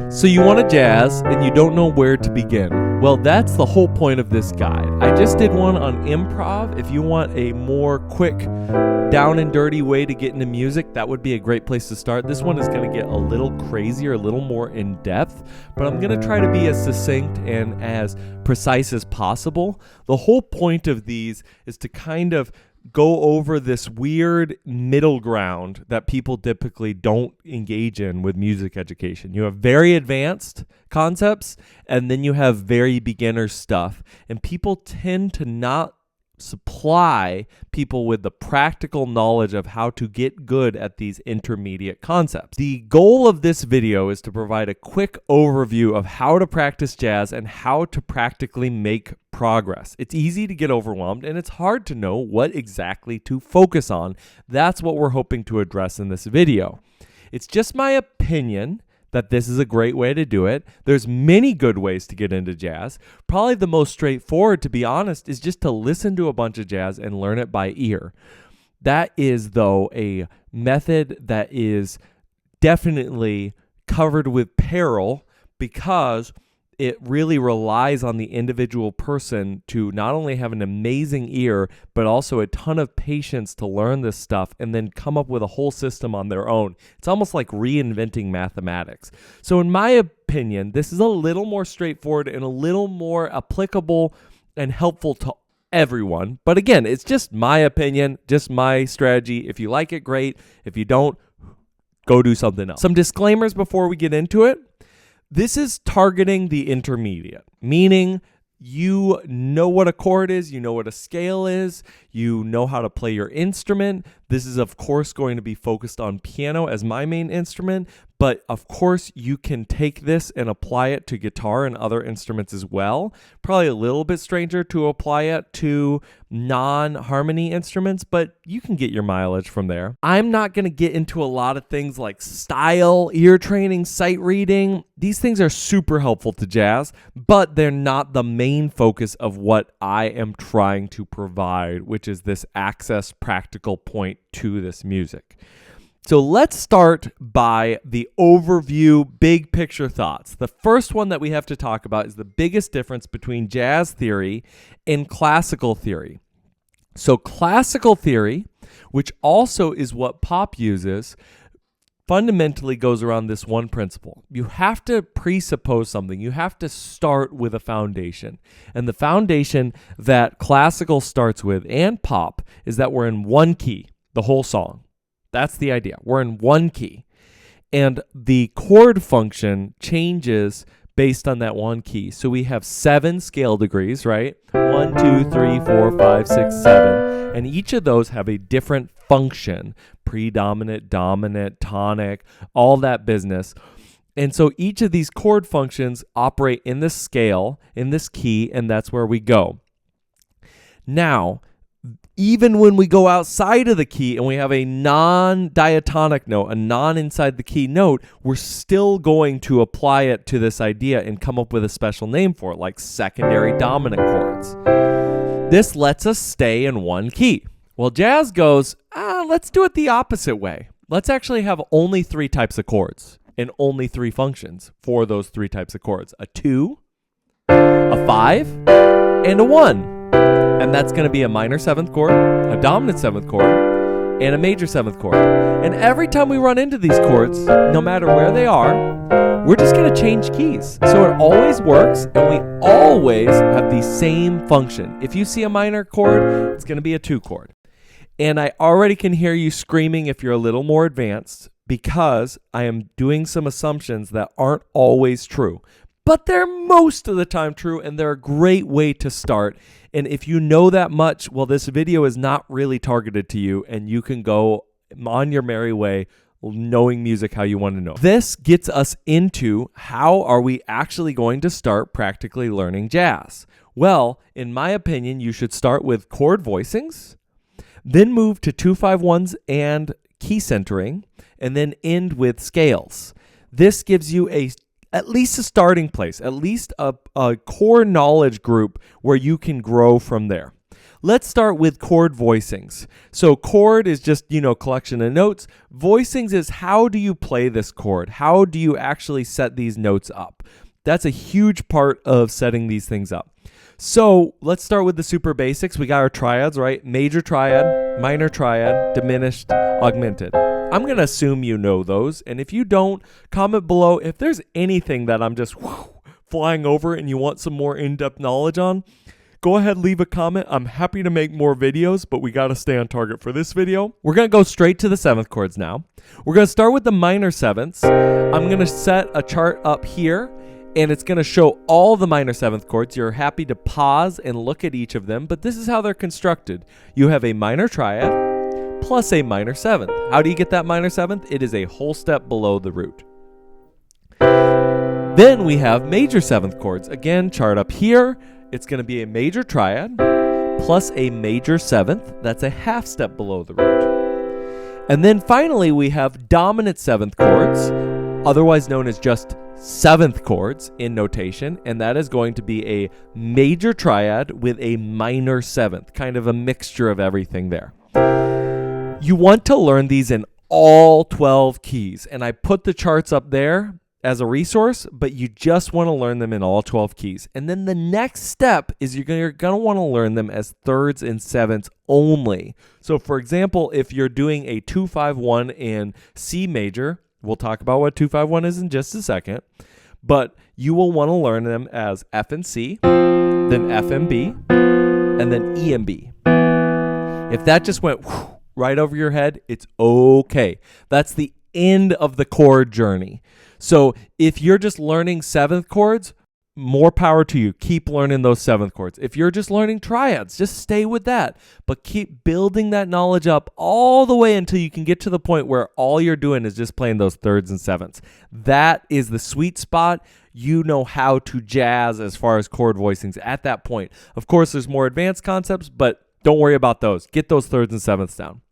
So you want to jazz and you don't know where to begin. Well, that's the whole point of this guide. I just did one on improv. If you want a more quick, down and dirty way to get into music, that would be a great place to start. This one is going to get a little crazier, a little more in depth, but I'm going to try to be as succinct and as precise as possible. The whole point of these is to kind of go over this weird middle ground that people typically don't engage in with music education. You have very advanced concepts, and then you have very beginner stuff. And people tend to not supply people with the practical knowledge of how to get good at these intermediate concepts. The goal of this video is to provide a quick overview of how to practice jazz and how to practically make progress. It's easy to get overwhelmed and it's hard to know what exactly to focus on. That's what we're hoping to address in this video. It's just my opinion that this is a great way to do it. There's many good ways to get into jazz. Probably the most straightforward, to be honest, is just to listen to a bunch of jazz and learn it by ear. That is, though, a method that is definitely covered with peril because it really relies on the individual person to not only have an amazing ear, but also a ton of patience to learn this stuff and then come up with a whole system on their own. It's almost like reinventing mathematics. So in my opinion, this is a little more straightforward and a little more applicable and helpful to everyone. But again, it's just my opinion, just my strategy. If you like it, great. If you don't, go do something else. Some disclaimers before we get into it. This is targeting the intermediate, meaning you know what a chord is, you know what a scale is, you know how to play your instrument. This is, of course, going to be focused on piano as my main instrument, but of course, you can take this and apply it to guitar and other instruments as well. Probably a little bit stranger to apply it to non-harmony instruments, but you can get your mileage from there. I'm not going to get into a lot of things like style, ear training, sight reading. These things are super helpful to jazz, but they're not the main focus of what I am trying to provide, which is this access practical point to this music. So let's start by the overview, big picture thoughts. The first one that we have to talk about is the biggest difference between jazz theory and classical theory. So classical theory, which also is what pop uses, fundamentally goes around this one principle. You have to presuppose something. You have to start with a foundation. And the foundation that classical starts with and pop is that we're in one key, the whole song. That's the idea. We're in one key. And the chord function changes based on that one key. So we have 7 scale degrees, right? 1, 2, 3, 4, 5, 6, 7. And each of those have a different function. Predominant, dominant, tonic, all that business. And so each of these chord functions operate in this scale, in this key, and that's where we go. Now, even when we go outside of the key and we have a non-diatonic note, a non-inside the key note, we're still going to apply it to this idea and come up with a special name for it, like secondary dominant chords. This lets us stay in one key. Well, jazz goes, let's do it the opposite way. Let's actually have only 3 types of chords and only 3 functions for those 3 types of chords. A 2, a 5, and a 1. And that's going to be a minor 7th chord, a dominant 7th chord, and a major 7th chord. And every time we run into these chords, no matter where they are, we're just going to change keys. So it always works, and we always have the same function. If you see a minor chord, it's going to be a 2 chord. And I already can hear you screaming if you're a little more advanced because I am doing some assumptions that aren't always true. But they're most of the time true, and they're a great way to start. And if you know that much, well, this video is not really targeted to you, and you can go on your merry way knowing music how you want to know. This gets us into how are we actually going to start practically learning jazz? Well, in my opinion, you should start with chord voicings, then move to 2-5-1s and key centering, and then end with scales. This gives you at least a starting place, at least a core knowledge group where you can grow from there. Let's start with chord voicings. So chord is just, collection of notes. Voicings is how do you play this chord? How do you actually set these notes up? That's a huge part of setting these things up. So let's start with the super basics. We got our triads, right? Major triad, minor triad, diminished, augmented. I'm going to assume you know those. And if you don't, comment below. If there's anything that I'm just flying over and you want some more in-depth knowledge on, go ahead, leave a comment. I'm happy to make more videos, but we got to stay on target for this video. We're going to go straight to the 7th chords now. We're going to start with the minor 7ths. I'm going to set a chart up here, and it's going to show all the minor 7th chords. You're happy to pause and look at each of them, but this is how they're constructed. You have a minor triad plus a minor 7th. How do you get that minor 7th? It is a whole step below the root. Then we have major 7th chords. Again, chart up here. It's going to be a major triad plus a major 7th. That's a half step below the root. And then finally, we have dominant 7th chords, otherwise known as just 7th chords in notation, and that is going to be a major triad with a minor 7th, kind of a mixture of everything there. You want to learn these in all 12 keys, and I put the charts up there as a resource, but you just want to learn them in all 12 keys. And then the next step is you're going to want to learn them as thirds and sevenths only. So for example, if you're doing a 2-5-1 in C major, we'll talk about what 2-5-1 is in just a second, but you will want to learn them as F and C, then F and B, and then E and B. If that just went right over your head, it's okay. That's the end of the chord journey. So if you're just learning 7th chords, more power to you. Keep learning those 7th chords. If you're just learning triads, just stay with that. But keep building that knowledge up all the way until you can get to the point where all you're doing is just playing those thirds and sevenths. That is the sweet spot. You know how to jazz as far as chord voicings at that point. Of course, there's more advanced concepts, but don't worry about those. Get those thirds and sevenths down.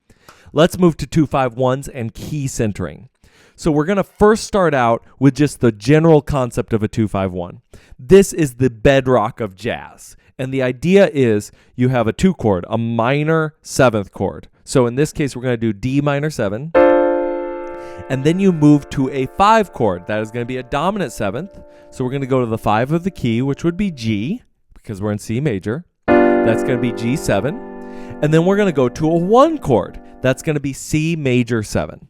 Let's move to 2-5-1s and key centering. So we're going to first start out with just the general concept of a 2-5-1. This is the bedrock of jazz. And the idea is you have a 2 chord, a minor 7th chord. So in this case, we're going to do D minor 7. And then you move to a 5 chord. That is going to be a dominant 7th. So we're going to go to the 5 of the key, which would be G, because we're in C major. That's going to be G7. And then we're going to go to a 1 chord. That's going to be C major 7.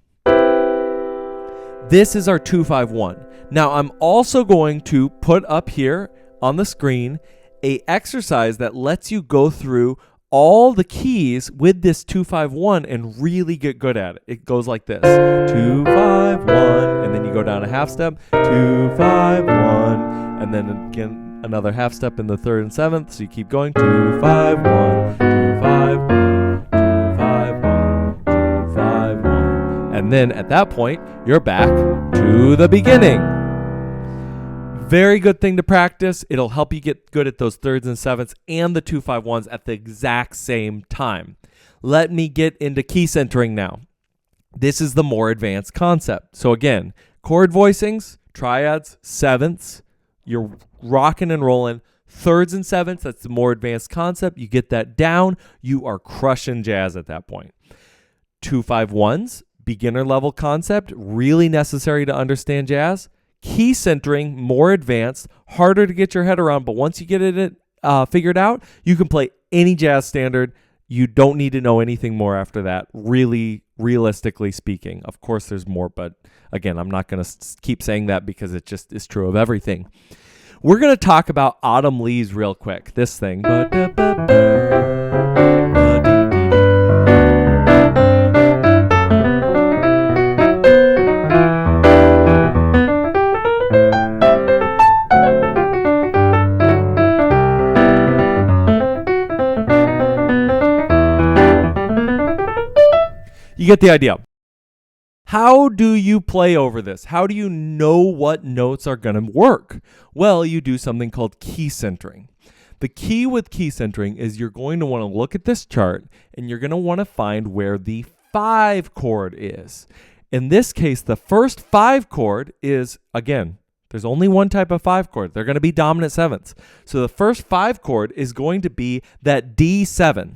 This is our 2-5-1. Now I'm also going to put up here on the screen a exercise that lets you go through all the keys with this 2-5-1 and really get good at it. It goes like this: 2-5-1, and then you go down a half step, 2-5-1, and then again another half step in the 3rd and 7th. So you keep going 2-5-1, 2-5-1. And then at that point, you're back to the beginning. Very good thing to practice. It'll help you get good at those thirds and sevenths and the 2-5-1s at the exact same time. Let me get into key centering now. This is the more advanced concept. So again, chord voicings, triads, sevenths, you're rocking and rolling. Thirds and sevenths, that's the more advanced concept. You get that down, you are crushing jazz at that point. 2-5-1s, beginner level concept, really necessary to understand jazz. Key centering, more advanced, harder to get your head around, but once you get it figured out, you can play any jazz standard. You don't need to know anything more after that, really, realistically speaking. Of course, there's more, but again, I'm not going to keep saying that because it just is true of everything. We're going to talk about Autumn Leaves real quick. This thing. You get the idea. How do you play over this? How do you know what notes are going to work? Well, you do something called key centering. The key with key centering is you're going to want to look at this chart and you're going to want to find where the 5 chord is. In this case, the first 5 chord is, again, There's only one type of 5 chord. They're going to be dominant 7ths. So the first 5 chord is going to be that D7.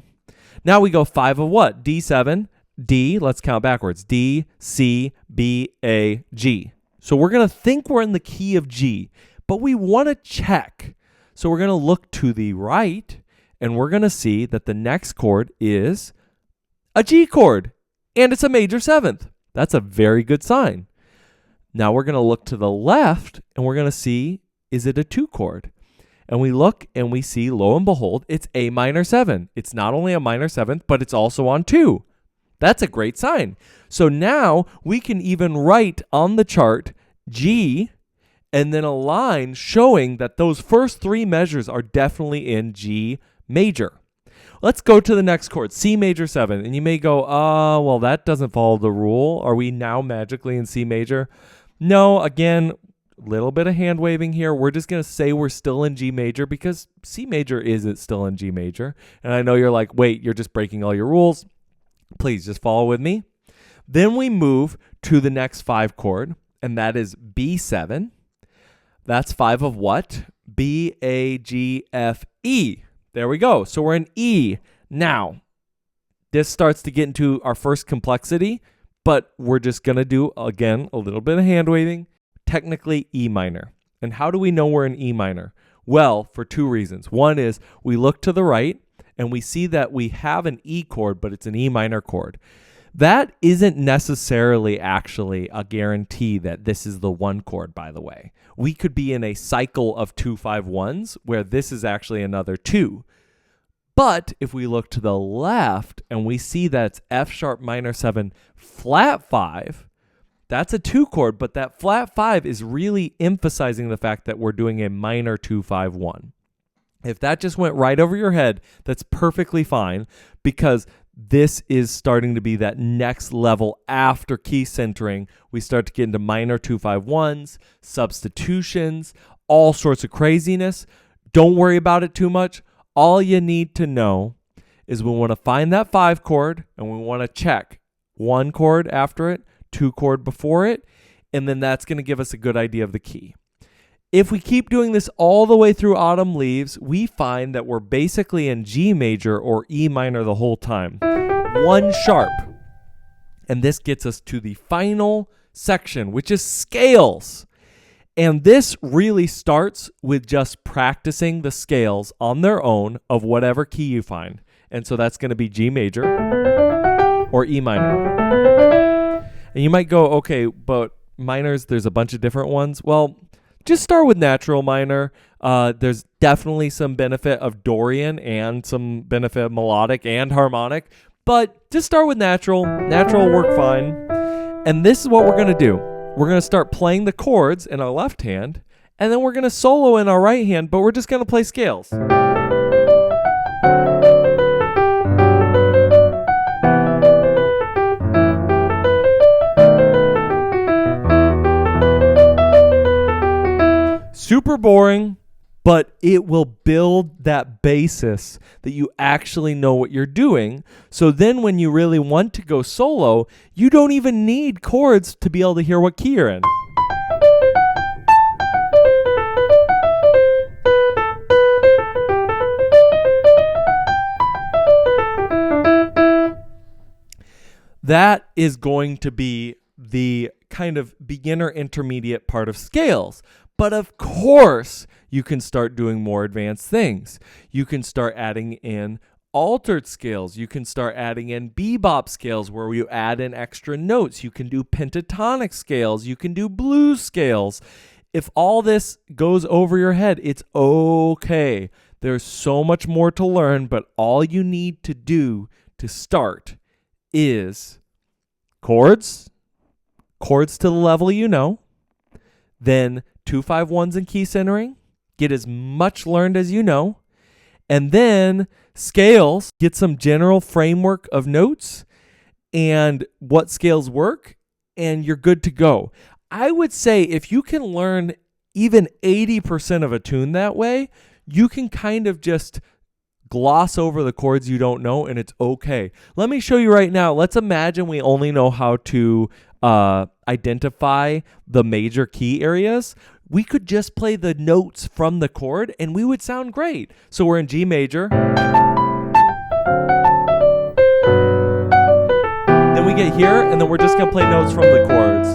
Now we go 5 of what? D7, D, let's count backwards. D, C, B, A, G. So we're going to think we're in the key of G, but we want to check. So we're going to look to the right, and we're going to see that the next chord is a G chord, and it's a major 7th. That's a very good sign. Now we're going to look to the left, and we're going to see, is it a 2 chord? And we look, and we see, lo and behold, it's A minor 7. It's not only a minor 7th, but it's also on 2. That's a great sign. So now we can even write on the chart G, and then a line showing that those first 3 measures are definitely in G major. Let's go to the next chord, C major 7. And you may go, well, that doesn't follow the rule. Are we now magically in C major? No, again, a little bit of hand waving here. We're just going to say we're still in G major because C major isn't still in G major. And I know you're like, wait, you're just breaking all your rules. Please just follow with me. Then we move to the next 5 chord, and that is B7. That's 5 of what? B, A, G, F, E. There we go. So we're in E. Now, this starts to get into our first complexity, but we're just going to do, again, a little bit of hand waving. Technically E minor. And how do we know we're in E minor? Well, for 2 reasons. One is we look to the right, and we see that we have an E chord, but it's an E minor chord. That isn't necessarily actually a guarantee that this is the 1 chord, by the way. We could be in a cycle of 2-5-1s where this is actually another 2. But if we look to the left and we see that it's F sharp minor 7 flat 5, that's a 2 chord, but that flat 5 is really emphasizing the fact that we're doing a minor 2-5-1. If that just went right over your head, that's perfectly fine, because this is starting to be that next level after key centering. We start to get into minor 2-5-1s, substitutions, all sorts of craziness. Don't worry about it too much. All you need to know is we want to find that 5 chord, and we want to check 1 chord after it, 2 chord before it, and then that's going to give us a good idea of the key. If we keep doing this all the way through Autumn Leaves, we find that we're basically in G major or E minor the whole time. 1 sharp. And this gets us to the final section, which is scales. And this really starts with just practicing the scales on their own of whatever key you find. And so that's going to be G major or E minor. And you might go, okay, but minors, there's a bunch of different ones. Well, just start with natural minor. There's definitely some benefit of Dorian and some benefit of melodic and harmonic, but just start with natural. Natural will work fine. And this is what we're going to do. We're going to start playing the chords in our left hand, and then we're going to solo in our right hand, but we're just going to play scales. Super boring, but it will build that basis that you actually know what you're doing. So then when you really want to go solo, you don't even need chords to be able to hear what key you're in. That is going to be the kind of beginner intermediate part of scales. But of course, you can start doing more advanced things. You can start adding in altered scales. You can start adding in bebop scales where you add in extra notes. You can do pentatonic scales. You can do blues scales. If all this goes over your head, it's okay. There's so much more to learn, but all you need to do to start is chords to the level you know, then 2-5-1s and key centering, get as much learned as you know, and then scales, get some general framework of notes and what scales work, and you're good to go. I would say if you can learn even 80% of a tune that way, you can kind of just gloss over the chords you don't know, and it's okay. Let me show you right now. Let's imagine we only know how to identify the major key areas. we could just play the notes from the chord and we would sound great. So we're in G major. Then we get here, and then we're just going to play notes from the chords.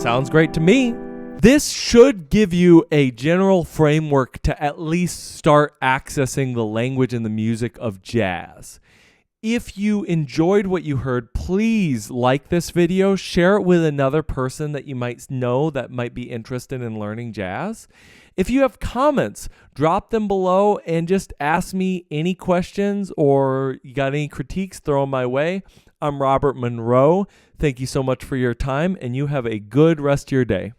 Sounds great to me. This should give you a general framework to at least start accessing the language and the music of jazz. If you enjoyed what you heard, please like this video, share it with another person that you might know that might be interested in learning jazz. If you have comments, drop them below and just ask me any questions, or you got any critiques, throw them my way. I'm Robert Monroe. Thank you so much for your time, and you have a good rest of your day.